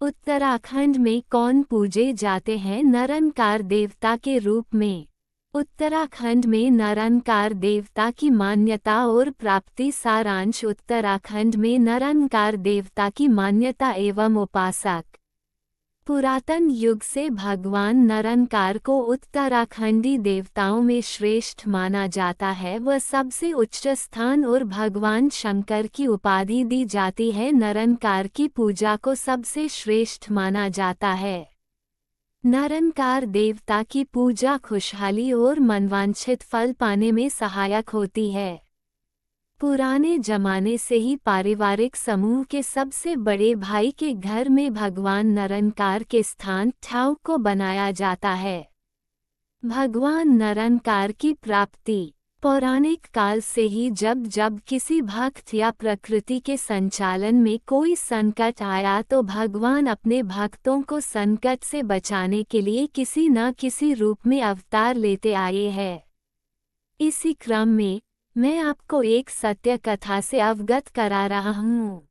उत्तराखंड में कौन पूजे जाते हैं निरंकार देवता के रूप में? उत्तराखंड में निरंकार देवता की मान्यता और प्राप्ति। सारांश। उत्तराखंड में निरंकार देवता की मान्यता एवं उपासक। पुरातन युग से भगवान निरंकार को उत्तराखंडी देवताओं में श्रेष्ठ माना जाता है। वह सबसे उच्च स्थान और भगवान शंकर की उपाधि दी जाती है। निरंकार की पूजा को सबसे श्रेष्ठ माना जाता है। निरंकार देवता की पूजा खुशहाली और मनवांछित फल पाने में सहायक होती है। पुराने जमाने से ही पारिवारिक समूह के सबसे बड़े भाई के घर में भगवान निरंकार के स्थान ठाव को बनाया जाता है। भगवान निरंकार की प्राप्ति। पौराणिक काल से ही जब जब किसी भक्त या प्रकृति के संचालन में कोई संकट आया तो भगवान अपने भक्तों को संकट से बचाने के लिए किसी न किसी रूप में अवतार लेते आए हैं। इसी क्रम में मैं आपको एक सत्य कथा से अवगत करा रहा हूँ।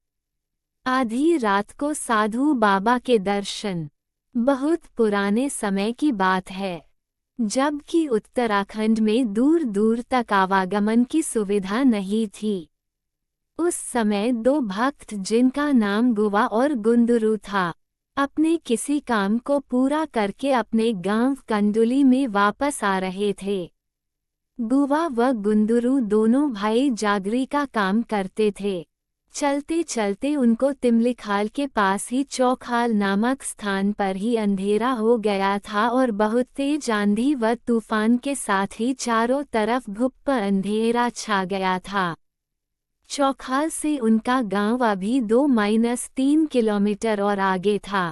आधी रात को साधु बाबा के दर्शन। बहुत पुराने समय की बात है, जबकि उत्तराखंड में दूर दूर तक आवागमन की सुविधा नहीं थी। उस समय दो भक्त जिनका नाम गुवा और गुंदरू था, अपने किसी काम को पूरा करके अपने गांव कंडुली में वापस आ रहे थे। गुवा व गुंदरू दोनों भाई जागरी का काम करते थे। चलते चलते उनको तिमलिखाल के पास ही चौखाल नामक स्थान पर ही अंधेरा हो गया था और बहुत तेज आंधी व तूफान के साथ ही चारों तरफ घुप्प अंधेरा छा गया था। चौखाल से उनका गांव अभी 2-3 किलोमीटर और आगे था।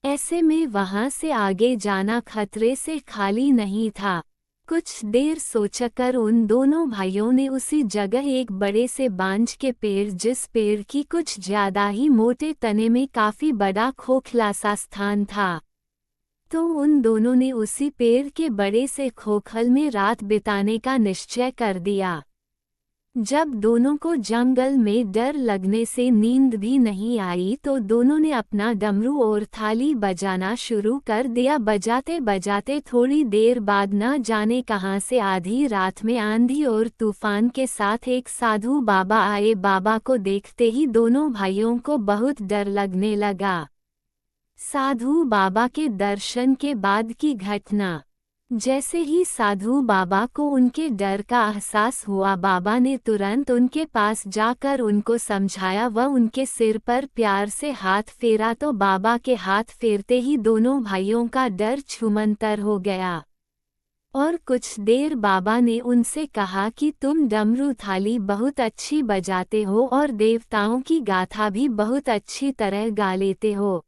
ऐसे में वहां से आगे जाना खतरे से खाली नहीं था। कुछ देर सोचकर उन दोनों भाइयों ने उसी जगह एक बड़े से बांज के पेड़, जिस पेड़ की कुछ ज्यादा ही मोटे तने में काफी बड़ा खोखला सा स्थान था, तो उन दोनों ने उसी पेड़ के बड़े से खोखल में रात बिताने का निश्चय कर दिया। जब दोनों को जंगल में डर लगने से नींद भी नहीं आई तो दोनों ने अपना डमरू और थाली बजाना शुरू कर दिया। बजाते बजाते थोड़ी देर बाद न जाने कहां से आधी रात में आंधी और तूफान के साथ एक साधु बाबा आए। बाबा को देखते ही दोनों भाइयों को बहुत डर लगने लगा। साधु बाबा के दर्शन के बाद की घटना। जैसे ही साधु बाबा को उनके डर का एहसास हुआ, बाबा ने तुरंत उनके पास जाकर उनको समझाया व उनके सिर पर प्यार से हाथ फेरा तो बाबा के हाथ फेरते ही दोनों भाइयों का डर छूमंतर हो गया। और कुछ देर बाबा ने उनसे कहा कि तुम डमरू थाली बहुत अच्छी बजाते हो और देवताओं की गाथा भी बहुत अच्छी तरह गा लेते हो।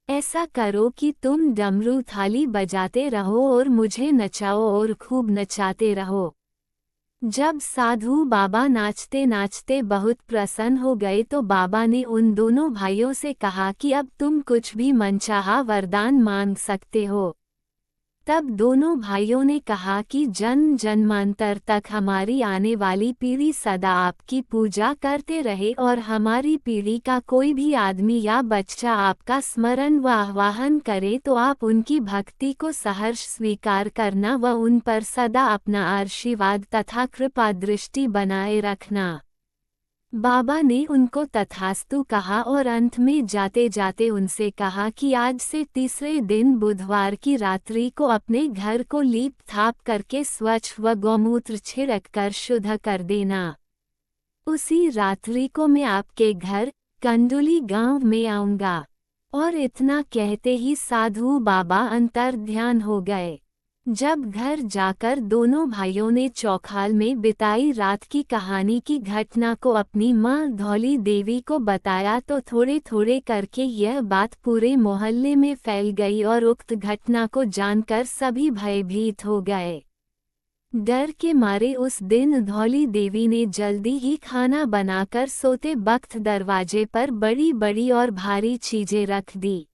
ऐसा करो कि तुम डमरू थाली बजाते रहो और मुझे नचाओ और खूब नचाते रहो। जब साधु बाबा नाचते नाचते बहुत प्रसन्न हो गए तो बाबा ने उन दोनों भाइयों से कहा कि अब तुम कुछ भी मनचाहा वरदान मांग सकते हो। तब दोनों भाइयों ने कहा कि जन्म जन्मांतर तक हमारी आने वाली पीढ़ी सदा आपकी पूजा करते रहे और हमारी पीढ़ी का कोई भी आदमी या बच्चा आपका स्मरण व आह्वान करे तो आप उनकी भक्ति को सहर्ष स्वीकार करना व उन पर सदा अपना आशीर्वाद तथा कृपा दृष्टि बनाए रखना। बाबा ने उनको तथास्तु कहा और अंत में जाते जाते उनसे कहा कि आज से तीसरे दिन बुधवार की रात्रि को अपने घर को लीप थाप करके स्वच्छ व गौमूत्र छिड़क कर शुद्ध कर देना। उसी रात्रि को मैं आपके घर कंडुली गांव में आऊंगा। और इतना कहते ही साधु बाबा अंतर्ध्यान हो गए। जब घर जाकर दोनों भाइयों ने चौखाल में बिताई रात की कहानी की घटना को अपनी माँ धौली देवी को बताया तो थोड़े थोड़े करके यह बात पूरे मोहल्ले में फैल गई और उक्त घटना को जानकर सभी भयभीत हो गए। डर के मारे उस दिन धौली देवी ने जल्दी ही खाना बनाकर सोते वक्त दरवाजे पर बड़ी बड़ी और भारी चीजें रख दी,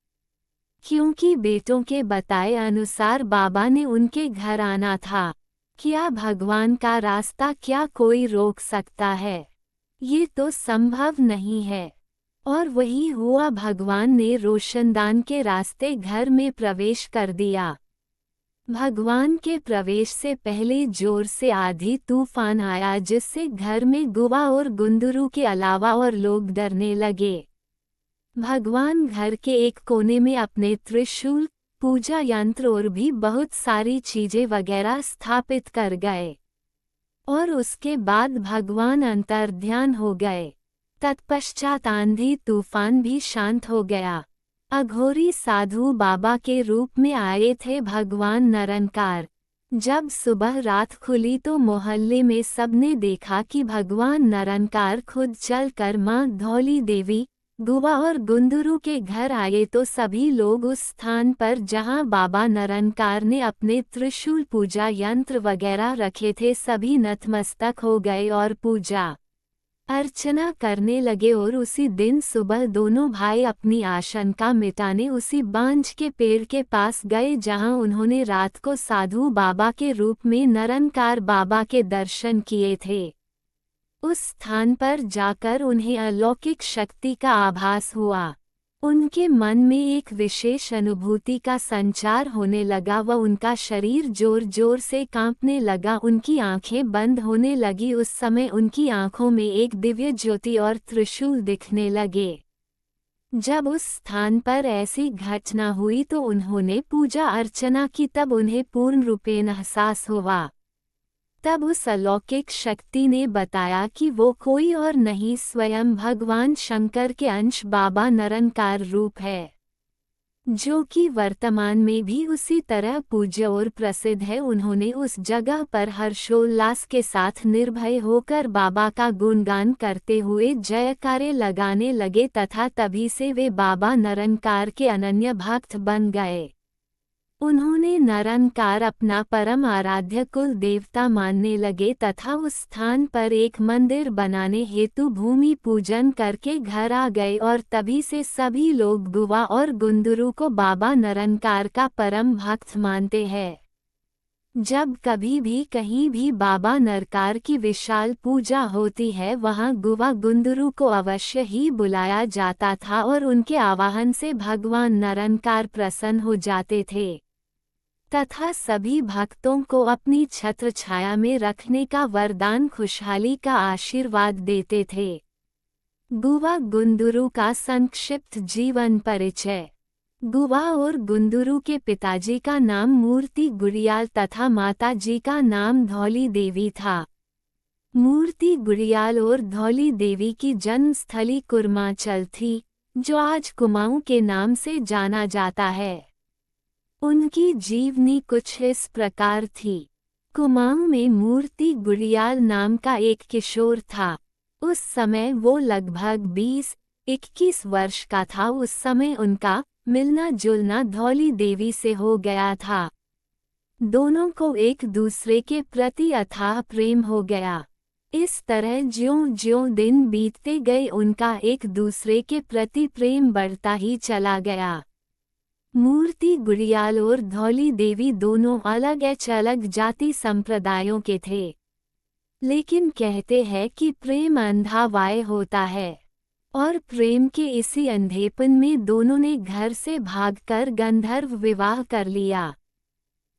क्योंकि बेटों के बताए अनुसार बाबा ने उनके घर आना था। क्या भगवान का रास्ता क्या कोई रोक सकता है? ये तो संभव नहीं है। और वही हुआ, भगवान ने रोशनदान के रास्ते घर में प्रवेश कर दिया। भगवान के प्रवेश से पहले जोर से आंधी तूफान आया, जिससे घर में गुवा और गुंदरू के अलावा और लोग डरने लगे। भगवान घर के एक कोने में अपने त्रिशूल, पूजा यंत्र और भी बहुत सारी चीजें वगैरह स्थापित कर गए, और उसके बाद भगवान अंतर्ध्यान हो गए। तत्पश्चात आंधी तूफान भी शांत हो गया। अघोरी साधु बाबा के रूप में आए थे भगवान निरंकार। जब सुबह रात खुली तो मोहल्ले में सबने देखा कि भगवान निरंकार खुद चलकर मां धौली देवी, गुवा और गुंदरू के घर आए, तो सभी लोग उस स्थान पर जहां बाबा निरंकार ने अपने त्रिशूल पूजा यंत्र वगैरह रखे थे, सभी नतमस्तक हो गए और पूजा अर्चना करने लगे। और उसी दिन सुबह दोनों भाई अपनी आशंका मिटाने उसी बांज के पेड़ के पास गए, जहां उन्होंने रात को साधु बाबा के रूप में निरंकार बाबा के दर्शन किए थे। उस स्थान पर जाकर उन्हें अलौकिक शक्ति का आभास हुआ। उनके मन में एक विशेष अनुभूति का संचार होने लगा व उनका शरीर जोर जोर से कांपने लगा। उनकी आंखें बंद होने लगी। उस समय उनकी आंखों में एक दिव्य ज्योति और त्रिशूल दिखने लगे। जब उस स्थान पर ऐसी घटना हुई तो उन्होंने पूजा अर्चना की, तब उन्हें पूर्ण रूपेण एहसास हुआ। तब उस अलौकिक शक्ति ने बताया कि वो कोई और नहीं, स्वयं भगवान शंकर के अंश बाबा निरंकार रूप है, जो कि वर्तमान में भी उसी तरह पूज्य और प्रसिद्ध है। उन्होंने उस जगह पर हर्षोल्लास के साथ निर्भय होकर बाबा का गुणगान करते हुए जयकारे लगाने लगे तथा तभी से वे बाबा निरंकार के अनन्य भक्त बन गए। उन्होंने निरंकार अपना परम आराध्य कुल देवता मानने लगे तथा उस स्थान पर एक मंदिर बनाने हेतु भूमि पूजन करके घर आ गए, और तभी से सभी लोग गुवा और गुंदरू को बाबा निरंकार का परम भक्त मानते हैं। जब कभी भी कहीं भी बाबा निरंकार की विशाल पूजा होती है, वहां गुवा गुंदरू को अवश्य ही बुलाया जाता था और उनके आवाहन से भगवान निरंकार प्रसन्न हो जाते थे तथा सभी भक्तों को अपनी छत्र छाया में रखने का वरदान, खुशहाली का आशीर्वाद देते थे। गुवा गुंदरू का संक्षिप्त जीवन परिचय। गुवा और गुंदरू के पिताजी का नाम मूर्ति गुड़ियाल तथा माताजी का नाम धौली देवी था। मूर्ति गुड़ियाल और धौली देवी की जन्मस्थली कुर्मांचल थी, जो आज कुमाऊं के नाम से जाना जाता है। उनकी जीवनी कुछ इस प्रकार थी। कुमाऊं में मूर्ति गुड़ियाल नाम का एक किशोर था। उस समय वो लगभग 20-21 वर्ष का था। उस समय उनका मिलना जुलना धौली देवी से हो गया था। दोनों को एक दूसरे के प्रति अथाह प्रेम हो गया। इस तरह ज्यों-ज्यों दिन बीतते गए, उनका एक दूसरे के प्रति प्रेम बढ़ता ही चला गया। मूर्ति गुड़ियाल और धौली देवी दोनों अलग जाति संप्रदायों के थे, लेकिन कहते हैं कि प्रेम अंधा वाय होता है, और प्रेम के इसी अंधेपन में दोनों ने घर से भागकर गंधर्व विवाह कर लिया।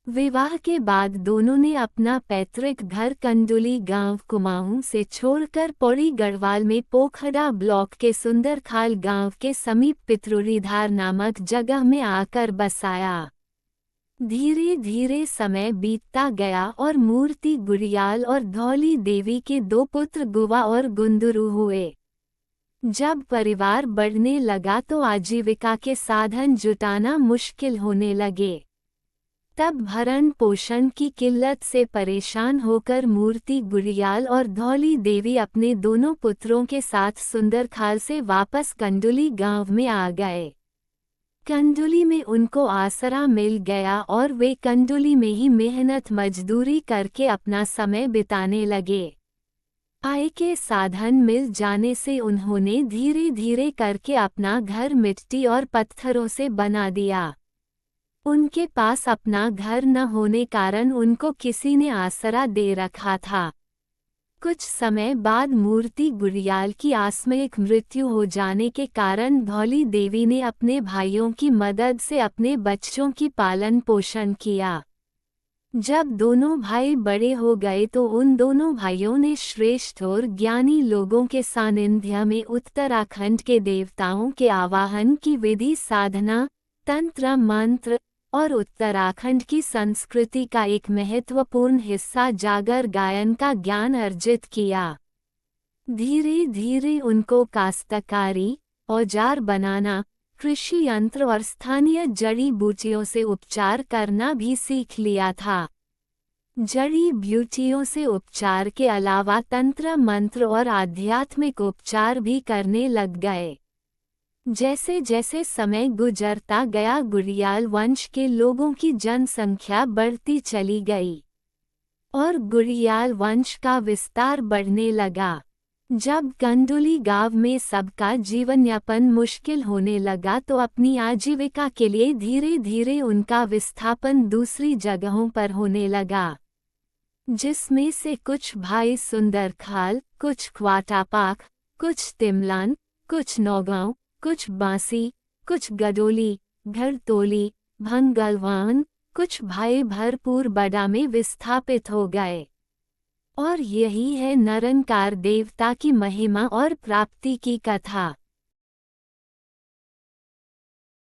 विवाह के बाद दोनों ने अपना पैतृक घर कंडोली गांव कुमाऊं से छोड़कर पौड़ी गढ़वाल में पोखड़ा ब्लॉक के सुंदरखाल गांव के समीप पित्रोरीधार नामक जगह में आकर बसाया। धीरे धीरे समय बीतता गया और मूर्ति गुड़ियाल और धौली देवी के 2 पुत्र गुवा और गुंदरू हुए। जब परिवार बढ़ने लगा तो आजीविका के साधन जुटाना मुश्किल होने लगे। तब भरण पोषण की किल्लत से परेशान होकर मूर्ति गुड़ियाल और धौली देवी अपने दोनों पुत्रों के साथ सुंदरखाल से वापस कंडोली गांव में आ गए। कंडोली में उनको आसरा मिल गया और वे कंडोली में ही मेहनत मजदूरी करके अपना समय बिताने लगे। आय के साधन मिल जाने से उन्होंने धीरे धीरे करके अपना घर मिट्टी और पत्थरों से बना दिया। उनके पास अपना घर न होने कारण उनको किसी ने आसरा दे रखा था। कुछ समय बाद मूर्ति गुड़ियाल की आकस्मिक मृत्यु हो जाने के कारण धौली देवी ने अपने भाइयों की मदद से अपने बच्चों की पालन पोषण किया। जब दोनों भाई बड़े हो गए तो उन दोनों भाइयों ने श्रेष्ठ और ज्ञानी लोगों के सानिध्य में उत्तराखंड के देवताओं के आवाहन की विधि, साधना, तंत्र मंत्र और उत्तराखंड की संस्कृति का एक महत्वपूर्ण हिस्सा जागर गायन का ज्ञान अर्जित किया। धीरे धीरे उनको काश्तकारी, औजार बनाना, कृषि यंत्र और स्थानीय जड़ी बूटियों से उपचार करना भी सीख लिया था। जड़ी बूटियों से उपचार के अलावा तंत्र मंत्र और आध्यात्मिक उपचार भी करने लग गए। जैसे जैसे समय गुजरता गया गुड़ियाल वंश के लोगों की जनसंख्या बढ़ती चली गई और गुड़ियाल वंश का विस्तार बढ़ने लगा। जब कंडोली गांव में सबका जीवन यापन मुश्किल होने लगा तो अपनी आजीविका के लिए धीरे धीरे उनका विस्थापन दूसरी जगहों पर होने लगा, जिसमें से कुछ भाई सुंदरखाल, कुछ क्वाटापाख, कुछ तिमलान, कुछ नौगांव, कुछ बांसी, कुछ गडोली, घरतोली, भंगलवान, कुछ भाई भरपूर बड़ा में विस्थापित हो गए। और यही है निरंकार देवता की महिमा और प्राप्ति की कथा।